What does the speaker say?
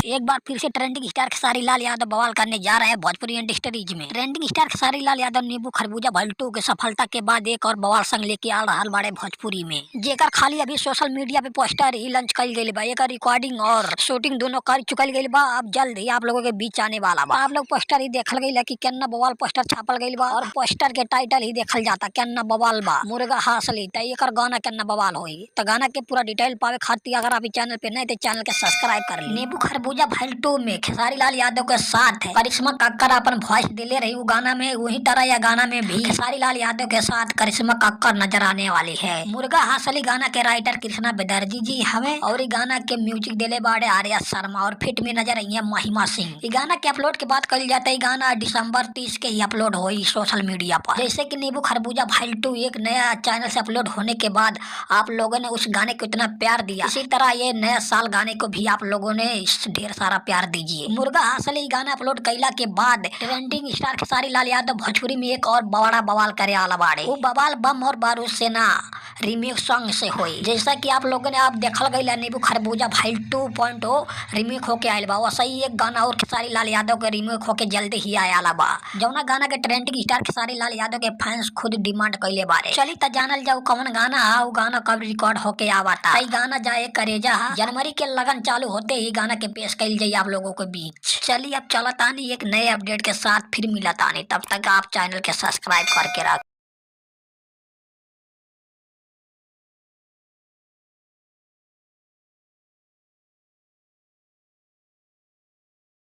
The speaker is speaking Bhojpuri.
एक बार फिर से ट्रेंडिंग स्टार खेसारी लाल यादव बवाल करने जा रहे हैं भोजपुरी इंडस्ट्रीज में। ट्रेंडिंग स्टार खेसारी लाल यादव नींबू खरबूजा भल्टू के सफलता के बाद एक और बवाल संग लेके आ रहा बाड़े भोजपुरी में, जेकर खाली अभी सोशल मीडिया पे पोस्टर ही लॉन्च कल गई बा। एक रिकॉर्डिंग और शूटिंग दोनों कर चुकल गई बा। अब जल्द ही आप लोगों के बीच आने वाला बा। आप लोग पोस्टर ही देखल गई कि केन्ना बवाल पोस्टर छापल गई बा और पोस्टर के टाइटल ही देखल जाता केन्ना बवाल बा मुर्गा हासली त एकर गाना केन्ना बवाल होई। तो गाना के पूरा डिटेल पावे खातिर अगर आप चैनल पे नहीं तो चैनल के सब्सक्राइब कर ली। नींबू खरबूजा भल्टू में खेसारी लाल यादव के साथ है करिश्मा कक्कर अपन वॉइस दिले रही गाना में, वही तरह या गाना में भी खेसारी लाल यादव के साथ करिश्मा कक्कर नजर आने वाली है। मुर्गा हासली गाना के राइटर कृष्णा बेदर्जी जी हवे और गाना के म्यूजिक दिले बाड़े आर्या शर्मा और फिट में नजर आई है महिमा सिंह। गाना के अपलोड के बाद कल जाता है गाना दिसंबर 30 के ही अपलोड हुई सोशल मीडिया पर। जैसे कि नींबू खरबूजा भल्टू एक नया चैनल से अपलोड होने के बाद आप लोगों ने उस गाने को इतना प्यार दिया, इसी तरह ये नया साल गाने को भी आप लोगों ने ढेर सारा प्यार दीजिए। मुर्गा हासली गाना अपलोड कैला के बाद ट्रेंडिंग स्टार खेसारी लाल यादव भोजपुरी में एक और बड़ा बवाल करे आला बाड़े। वो बवाल बम और बारूद से ना रीमेक सॉन्ग से हुई। जैसा कि आप लोगों ने आप देखल गई नींबू खरबूजा भल्टू 2.0 रीमेक होके आयल बा, वैसा ही एक गाना और खेसारी लाल यादव के रीमेक होके जल्दी ही आया बा। जौना गाना के ट्रेंडिंग स्टार खेसारी लाल यादव के फैंस खुद डिमांड कैले बारे। चली त जानल जाऊ कौन गाना है, वो गाना कब रिकॉर्ड होके आवता। सही गाना जाए करेजा जनवरी के लगन चालू होते ही गाना के पेश कैल जाए आप लोगों के बीच। चलिए अब चलतानी एक नए अपडेट के साथ फिर मिलतानी, तब तक आप चैनल के सब्सक्राइब करके रख।